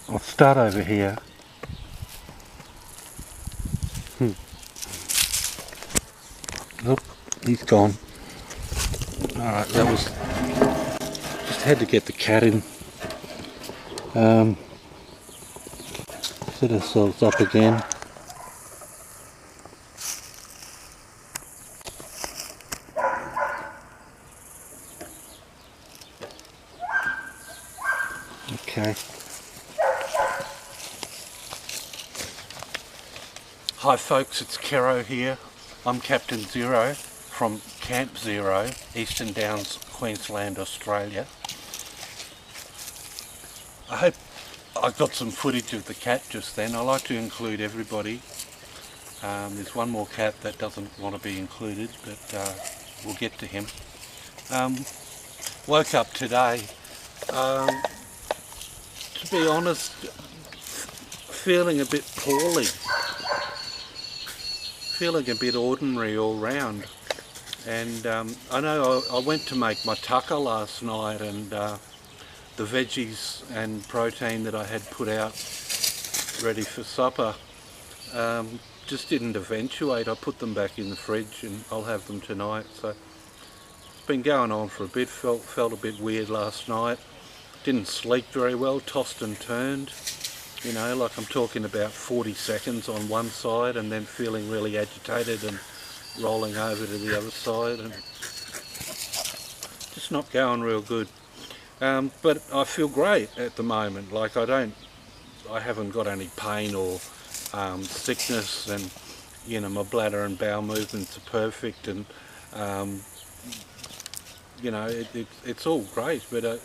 I'll start over here. Oop, he's gone. Alright, that was... just had to get the cat in. Set ourselves up again. Okay. Hi folks, it's Kero here. I'm Captain Zero from Camp Zero, Eastern Downs, Queensland, Australia. I hope I got some footage of the cat just then. I like to include everybody. There's one more cat that doesn't want to be included, but we'll get to him. Woke up today, to be honest, feeling a bit poorly. Feeling a bit ordinary all round. And I know I went to make my tucker last night, and the veggies and protein that I had put out ready for supper just didn't eventuate. I put them back in the fridge and I'll have them tonight. So it's been going on for a bit. Felt a bit weird last night. Didn't sleep very well, tossed and turned. You know, like I'm talking about 40 seconds on one side and then feeling really agitated and rolling over to the other side, and just not going real good. But I feel great at the moment. Like I haven't got any pain or sickness, and you know, my bladder and bowel movements are perfect, and you know, it's all great, but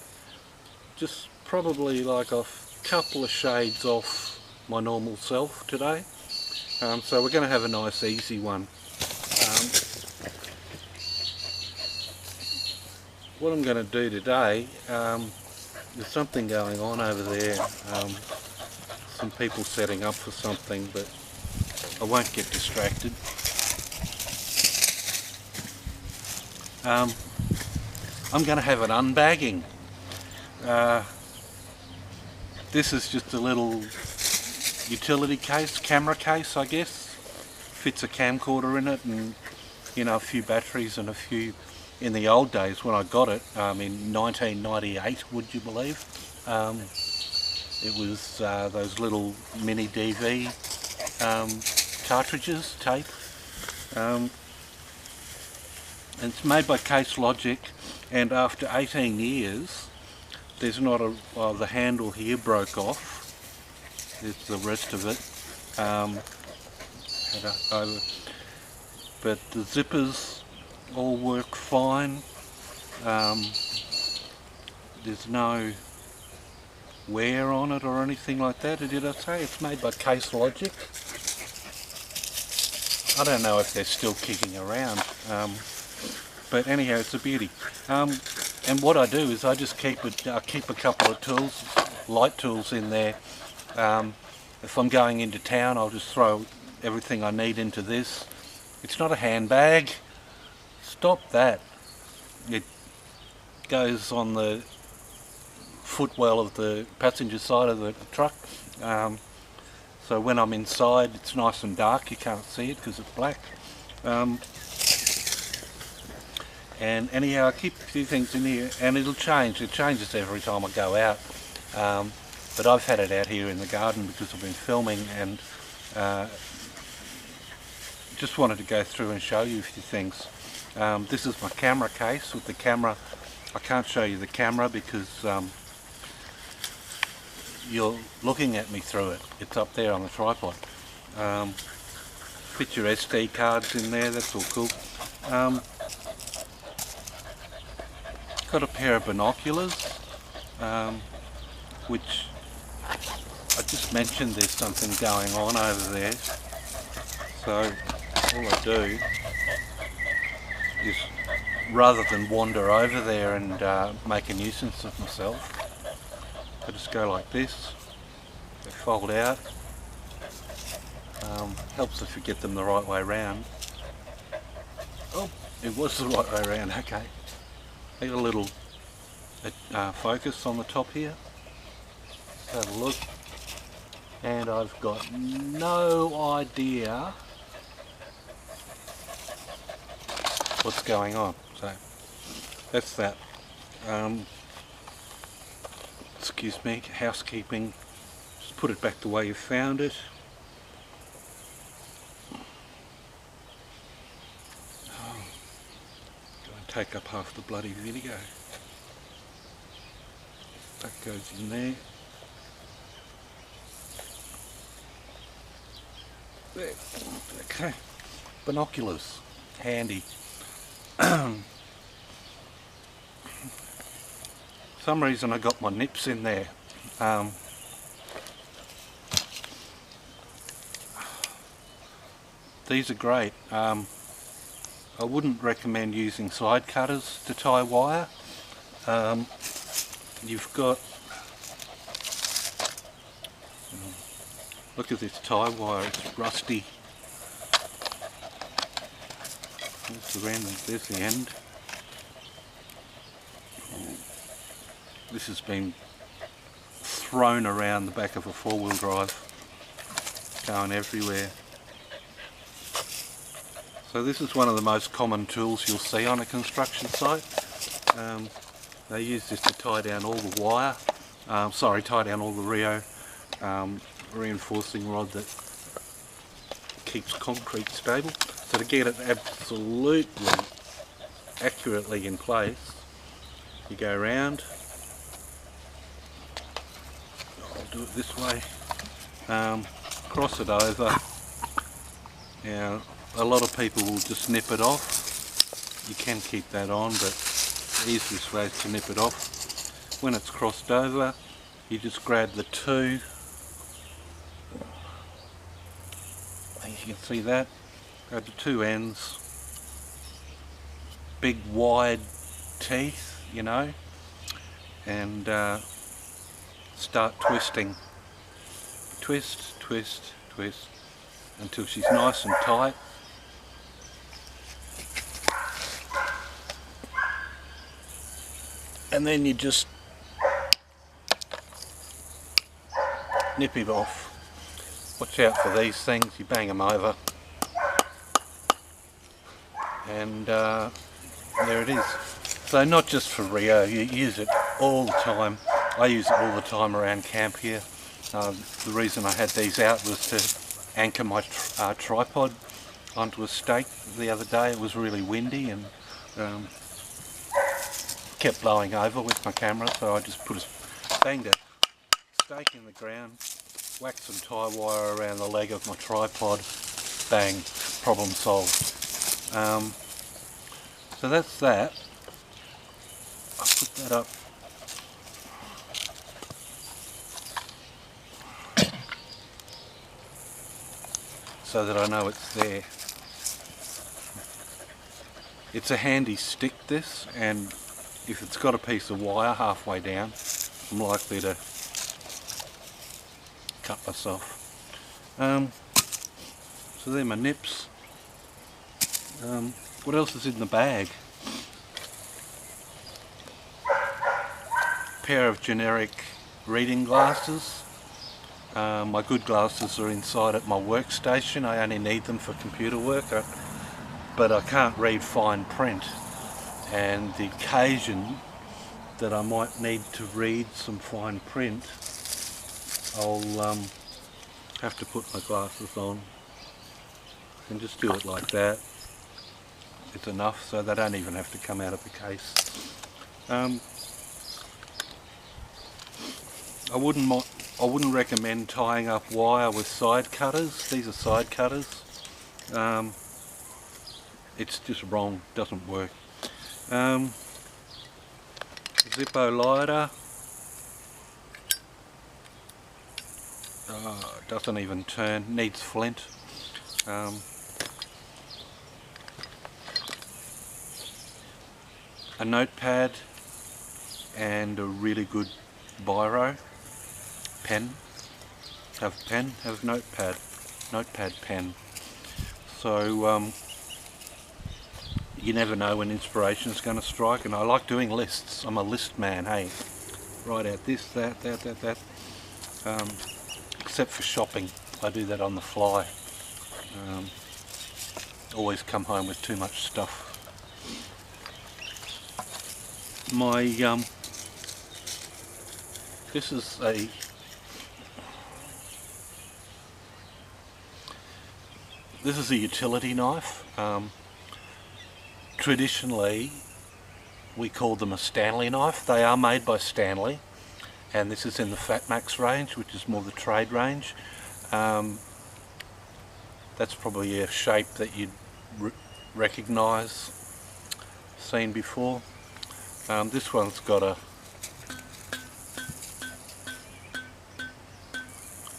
just probably like a couple of shades off my normal self today. So we're going to have a nice easy one. What I'm going to do today, there's something going on over there, some people setting up for something, but I won't get distracted. I'm going to have an unbagging. This is just a little utility case, camera case I guess. Fits a camcorder in it, and you know, a few batteries and a few. In the old days when I got it, in 1998, would you believe, it was those little mini DV cartridges, tape. And it's made by Case Logic, and after 18 years there's not a, well, the handle here broke off, there's the rest of it, but the zippers all work fine. There's no wear on it or anything like that. Did I say it's made by Case Logic? I don't know if they're still kicking around, but anyhow, it's a beauty. And what I do is I just keep a couple of tools, light tools in there. If I'm going into town, I'll just throw everything I need into this. It's not a handbag. Stop that. It goes on the footwell of the passenger side of the truck. So when I'm inside, it's nice and dark. You can't see it because it's black. And anyhow, I keep a few things in here, and it'll change. It changes every time I go out. But I've had it out here in the garden because I've been filming, and just wanted to go through and show you a few things. This is my camera case with the camera. I can't show you the camera because you're looking at me through it. It's up there on the tripod. Fit your SD cards in there, that's all cool. Got a pair of binoculars, which I just mentioned there's something going on over there. So all I do is, rather than wander over there and make a nuisance of myself, I just go like this. They fold out. Helps if you get them the right way round. Oh, it was the right way round, okay. I got a little focus on the top here. Have a look. and I've got no idea what's going on. So that's that. Excuse me, housekeeping. Just put it back the way you found it. Oh, go and take up half the bloody video. That goes in there. There. Okay, binoculars, handy. Some reason I got my nips in there. These are great. I wouldn't recommend using side cutters to tie wire. You've got, look at this tie wire, it's rusty. There's the end. This has been thrown around the back of a four-wheel drive, going everywhere. So this is one of the most common tools you'll see on a construction site. They use this to tie down all the wire, tie down all the Rio reinforcing rod that keeps concrete stable. So to get it absolutely accurately in place, you go around. I'll do it this way. Cross it over. Now, a lot of people will just nip it off. You can keep that on, but the easiest way is to nip it off. When it's crossed over, you just grab the two. You can see that. Grab the two ends. Big wide teeth, you know, and start twisting. Twist, twist, twist until she's nice and tight. And then you just nip it off. Watch out for these things, you bang them over. And there it is. So not just for Rio, you use it all the time. I use it all the time around camp here. The reason I had these out was to anchor my tripod onto a stake the other day. It was really windy and kept blowing over with my camera, so I just banged a stake in the ground, whacked some tie wire around the leg of my tripod, bang, problem solved. So that's that. I'll put that up. So that I know it's there. It's a handy stick, this, and if it's got a piece of wire halfway down, I'm likely to cut myself. So they're my nips. What else is in the bag? Pair of generic reading glasses. My good glasses are inside at my workstation. I only need them for computer work, but I can't read fine print, and the occasion that I might need to read some fine print, I'll have to put my glasses on and just do it like that. It's enough, so they don't even have to come out of the case. I wouldn't recommend tying up wire with side cutters. These are side cutters. It's just wrong, doesn't work. Zippo lighter. Doesn't even turn, needs flint. A notepad and a really good biro. Pen. Have a pen, have a notepad pen. So you never know when inspiration is going to strike, and I like doing lists. I'm a list man, hey. Write out this, that. except for shopping. I do that on the fly. Always come home with too much stuff. My this is a utility knife. Traditionally we call them a Stanley knife. They are made by Stanley, and this is in the Fat Max range, which is more the trade range. That's probably a shape that you'd recognise, seen before. This one's got a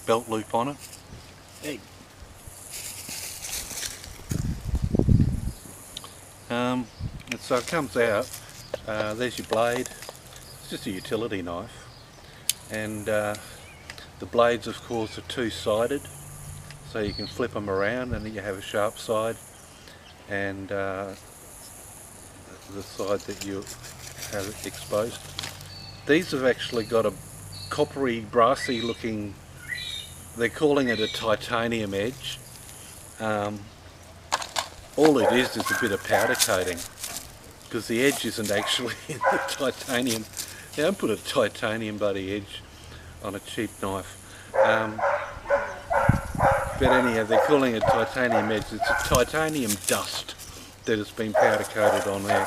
belt loop on it. Hey. And so it comes out, there's your blade. It's just a utility knife, and the blades of course are two-sided, so you can flip them around and then you have a sharp side and the side that you have exposed. These have actually got a coppery, brassy looking, they're calling it a titanium edge. All it is a bit of powder coating, because the edge isn't actually in the titanium. You don't put a titanium bloody edge on a cheap knife. But anyhow, they're calling it titanium edge. It's a titanium dust that has been powder coated on there.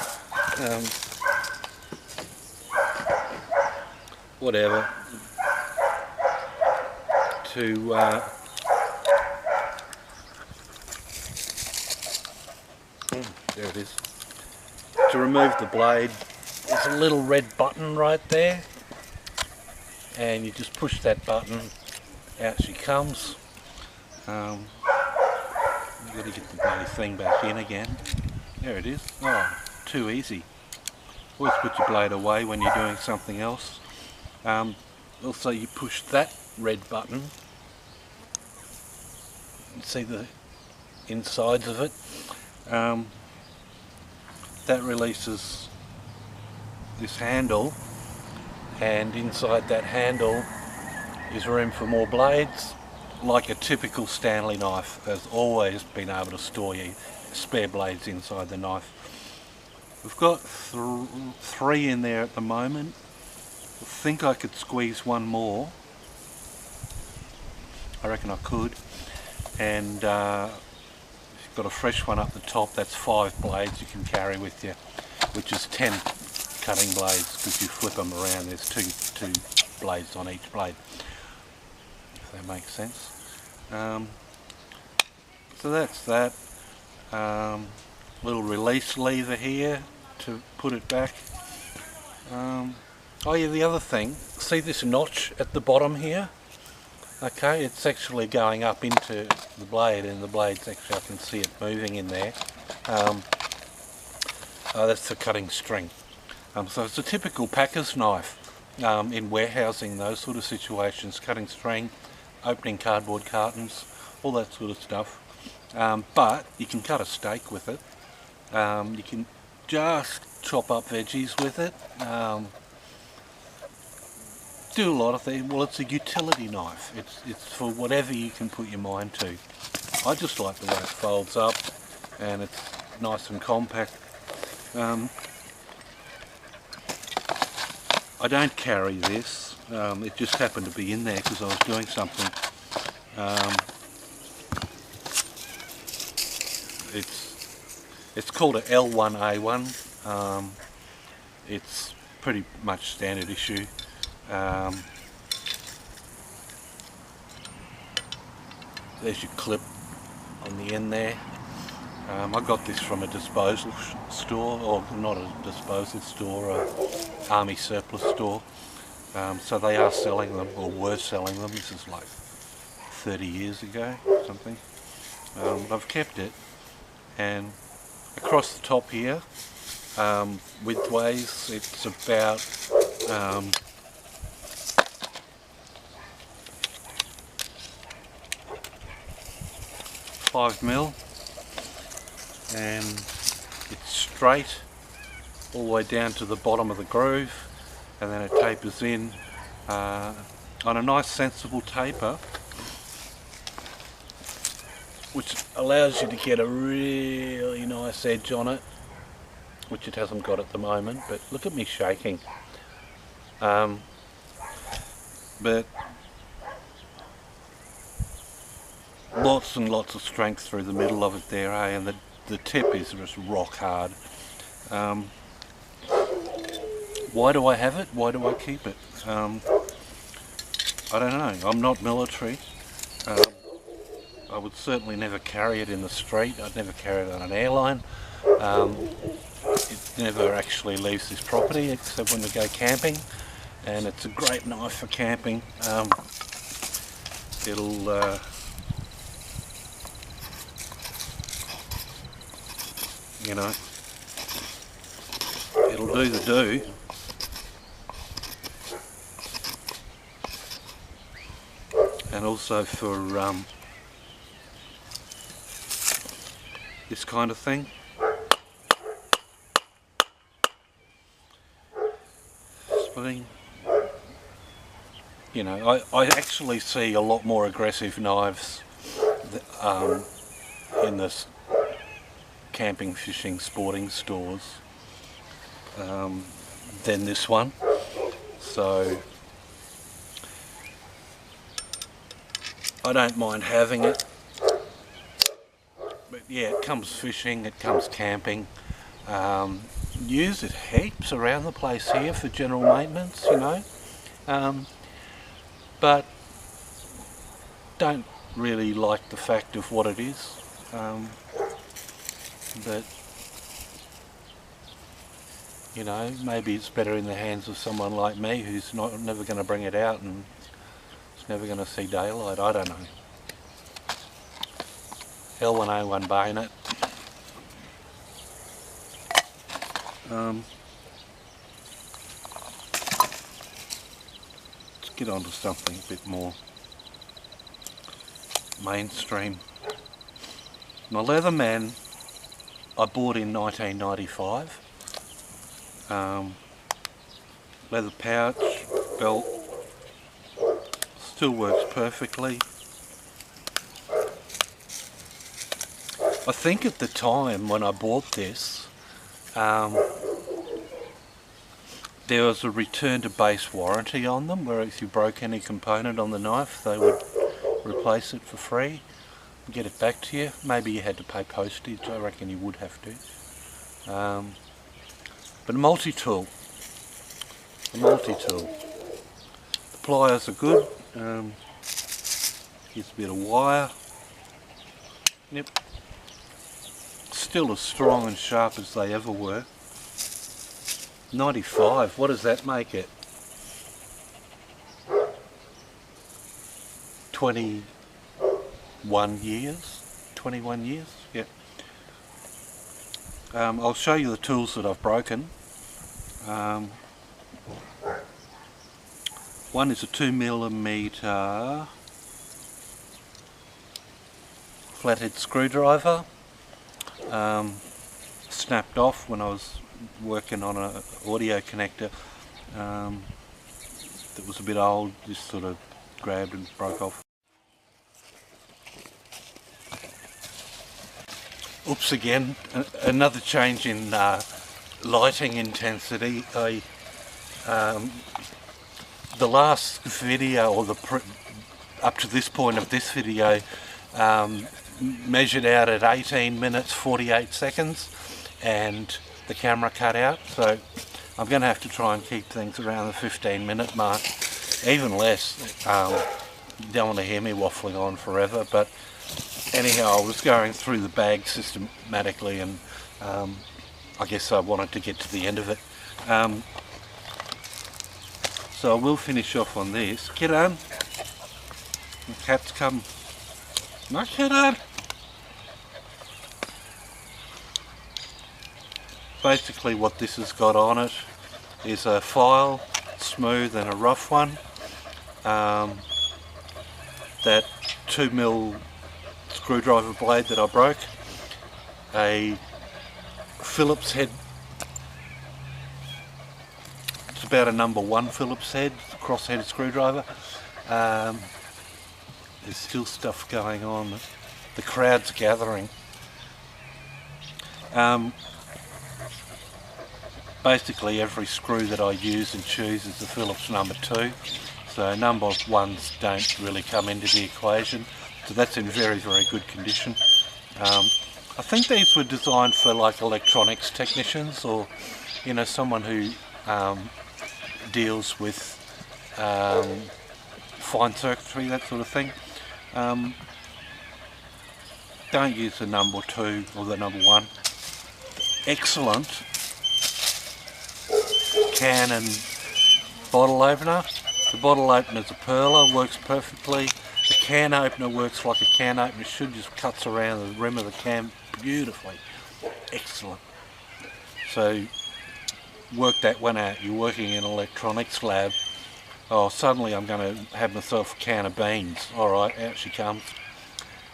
Whatever. There it is. To remove the blade, there's a little red button right there, and you just push that button, out she comes. You've got to get the bloody thing back in again. There it is. Oh, too easy. Always put your blade away when you're doing something else. Also, you push that red button. You see the insides of it. That releases this handle, and inside that handle is room for more blades. Like a typical Stanley knife, has always been able to store your spare blades inside the knife. We've got three in there at the moment. I think I could squeeze one more. I reckon I could. And you've got a fresh one up the top. That's 5 blades you can carry with you, which is 10 cutting blades, because you flip them around. There's two blades on each blade, if that makes sense. So that's that. Little release lever here to put it back. Oh yeah, the other thing, see this notch at the bottom here? Okay, it's actually going up into the blade, and the blade's actually, I can see it moving in there. That's the cutting string. So it's a typical packer's knife in warehousing, those sort of situations, cutting string, opening cardboard cartons, all that sort of stuff. But you can cut a steak with it. You can just chop up veggies with it. Do a lot of things. Well, it's a utility knife. It's for whatever you can put your mind to. I just like the way it folds up, and it's nice and compact. I don't carry this. It just happened to be in there because I was doing something. It's called a L1A1. It's pretty much standard issue. There's your clip on the end there. I got this from a disposal store, or not a disposal store, a army surplus store. So they are selling them, or were selling them. This is like 30 years ago or something. I've kept it, and across the top here, widthways, it's about 5mm, and it's straight all the way down to the bottom of the groove, and then it tapers in on a nice sensible taper. which allows you to get a really nice edge on it, which it hasn't got at the moment. But look at me shaking. But lots and lots of strength through the middle of it there, eh? And the tip is just rock hard. Why do I have it? Why do I keep it? I don't know. I'm not military. I would certainly never carry it in the street. I'd never carry it on an airline. It never actually leaves this property except when we go camping, and it's a great knife for camping. It'll you know, it'll do the do. And also for this kind of thing. Splitting. You know, I actually see a lot more aggressive knives in this camping, fishing, sporting stores than this one. So I don't mind having it. But yeah, it comes fishing, it comes camping. Use it heaps around the place here for general maintenance, you know. But don't really like the fact of what it is. But you know, maybe it's better in the hands of someone like me who's never going to bring it out and it's never going to see daylight. I don't know. Hell when I one buying it. Let's get on to something a bit more mainstream. My Leatherman I bought in 1995. Leather pouch, belt, still works perfectly. I think at the time when I bought this, there was a return to base warranty on them, where if you broke any component on the knife they would replace it for free and get it back to you. Maybe you had to pay postage, I reckon you would have to. But a multi-tool. The pliers are good. Here's a bit of wire. Yep. Still as strong and sharp as they ever were. 95, what does that make it? 21 years? 21 years? Yep. I'll show you the tools that I've broken. One is a 2mm flathead screwdriver. Snapped off when I was working on an audio connector that was a bit old, just sort of grabbed and broke off. Oops again, another change in lighting intensity. The last video, or up to this point of this video, measured out at 18 minutes 48 seconds and the camera cut out, so I'm going to have to try and keep things around the 15-minute mark, even less. You don't want to hear me waffling on forever, but anyhow, I was going through the bag systematically and I guess I wanted to get to the end of it. So I will finish off on this. Get on! The cat's come. No, get on! Basically what this has got on it is a file, smooth and a rough one. That 2mm screwdriver blade that I broke, a Phillips head, it's about a number 1 Phillips head, cross-headed screwdriver. There's still stuff going on. the crowd's gathering. Basically every screw that I use and choose is the Phillips number 2, so number 1s don't really come into the equation, so that's in very, very good condition. I think these were designed for like electronics technicians, or you know, someone who deals with fine circuitry, that sort of thing. Don't use the number 2 or the number 1. Excellent can and bottle opener. The bottle opener is a perler, works perfectly. The can opener works like a can opener should, just cuts around the rim of the can beautifully. Excellent. So work that one out. You're working in an electronics lab. Oh, suddenly I'm going to have myself a can of beans. Alright, out she comes.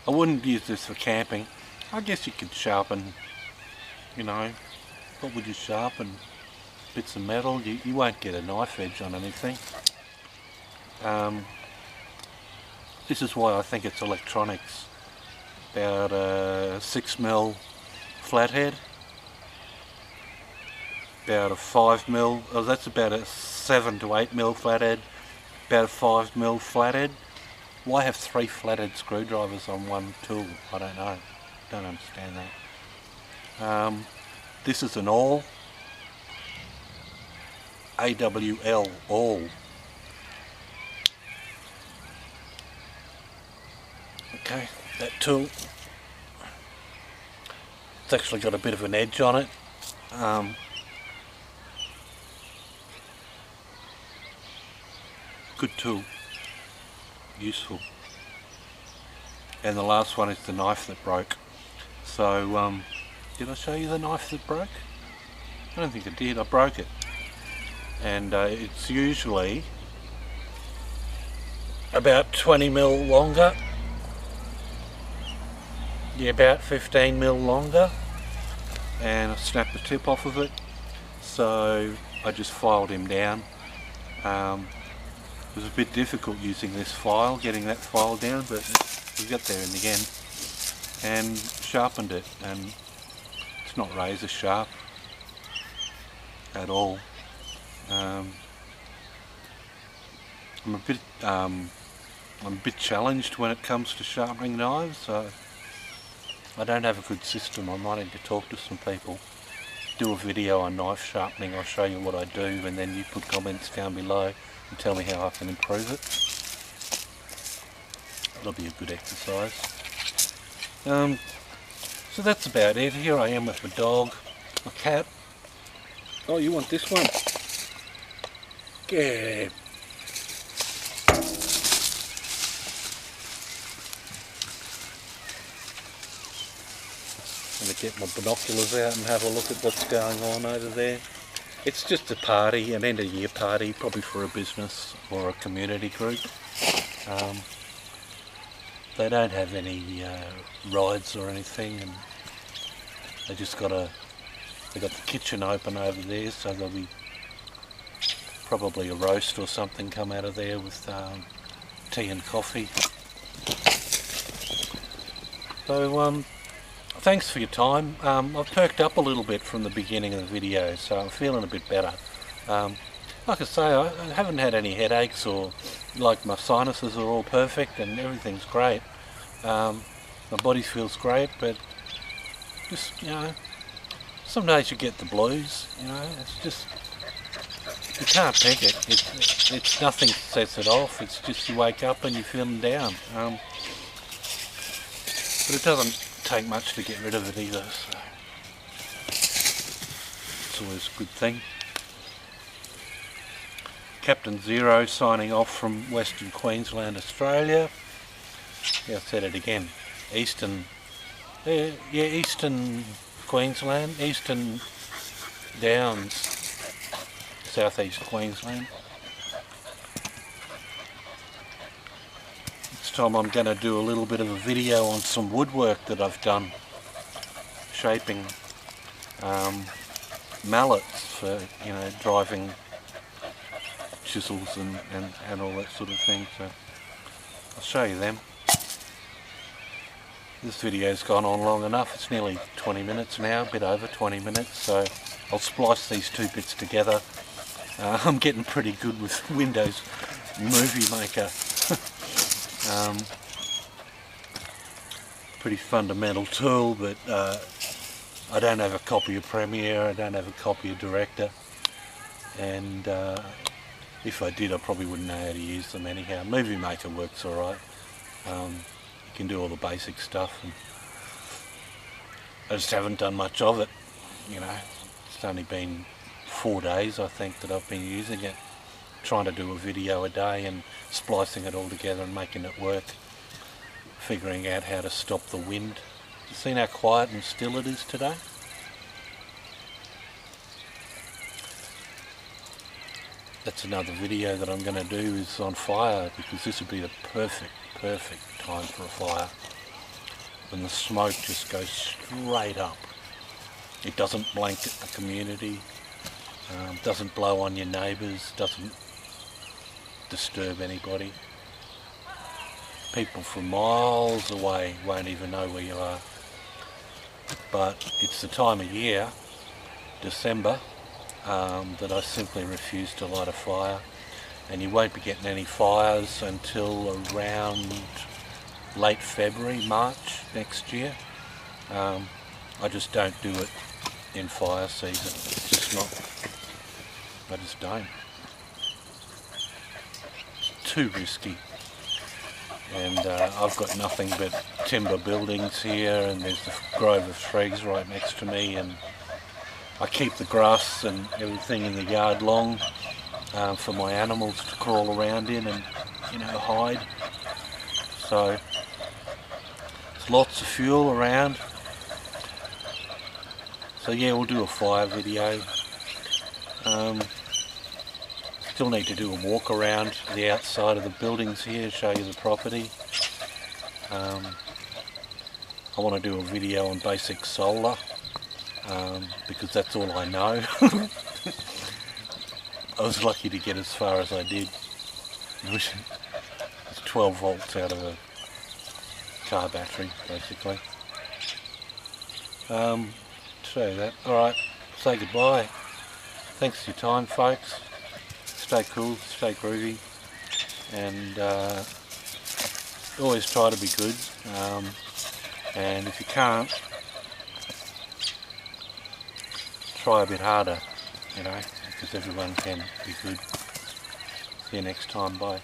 I wouldn't use this for camping. I guess you could sharpen, you know, what would you sharpen? Bits of metal. You won't get a knife edge on anything. This is why I think it's electronics. About a 6mm flathead. About a 5mm, oh, that's about a 7 to 8mm flathead. About a 5mm flathead. Why have 3 flathead screwdrivers on one tool? I don't know. Don't understand that. This is an awl. AWL, awl. Okay, that tool. It's actually got a bit of an edge on it. Good tool. Useful. And the last one is the knife that broke. So, did I show you the knife that broke? I don't think I did. I broke it. And it's usually about 20mm longer. Yeah, about 15mm longer. And I snapped the tip off of it. So I just filed him down. It was a bit difficult using this file, getting that file down, but we got there in the end. And sharpened it, and it's not razor sharp at all. I'm a bit challenged when it comes to sharpening knives, so I don't have a good system. I might need to talk to some people. Do a video on knife sharpening. I'll show you what I do, and then you put comments down below and tell me how I can improve it. That'll be a good exercise. So that's about it. Here I am with my dog, my cat. Oh, you want this one? Yeah. I'm going to get my binoculars out and have a look at what's going on over there. It's just a party, an end of year party, probably for a business or a community group. They don't have any rides or anything, and they just got the kitchen open over there, so there'll be probably a roast or something come out of there with tea and coffee. So thanks for your time. I've perked up a little bit from the beginning of the video, so I'm feeling a bit better. Like I say, I haven't had any headaches, or like my sinuses are all perfect and everything's great. My body feels great, but just, you know, some days you get the blues, you know, it's just, you can't pick it. It's nothing sets it off, it's just you wake up and you're feeling down. But it doesn't take much to get rid of it either, so it's always a good thing. Captain Zero signing off from Western Queensland, Australia. Yeah, I said it again. Eastern Queensland, Eastern Downs, Southeast Queensland. This time I'm going to do a little bit of a video on some woodwork that I've done, shaping mallets for, you know, driving chisels and all that sort of thing, so I'll show you them. This video's gone on long enough. It's nearly 20 minutes now, a bit over 20 minutes, so I'll splice these two bits together. I'm getting pretty good with Windows Movie Maker. Pretty fundamental tool, but I don't have a copy of Premiere, I don't have a copy of Director, and if I did I probably wouldn't know how to use them anyhow. Movie Maker works alright. You can do all the basic stuff, and I just haven't done much of it, you know. It's only been 4 days I think that I've been using it, trying to do a video a day and splicing it all together and making it work, figuring out how to stop the wind. You seen how quiet and still it is today? That's another video that I'm going to do, is on fire, because this would be the perfect time for a fire, when the smoke just goes straight up. It doesn't blanket the community, doesn't blow on your neighbours, doesn't disturb anybody. People from miles away won't even know where you are. But it's the time of year, December, that I simply refuse to light a fire, and you won't be getting any fires until around late February, March next year. I just don't do it in fire season. It's just not, I just don't. Too risky. And I've got nothing but timber buildings here, and there's the grove of trees right next to me, and I keep the grass and everything in the yard long for my animals to crawl around in and, you know, hide. So there's lots of fuel around. So yeah, we'll do a fire video. Still need to do a walk around the outside of the buildings here, show you the property. I want to do a video on basic solar, because that's all I know. I was lucky to get as far as I did. It's 12 volts out of a car battery, basically. Show you that. Alright, say goodbye. Thanks for your time, folks. Stay cool, stay groovy, and always try to be good. And if you can't, try a bit harder, you know, because everyone can be good. See you next time, bye.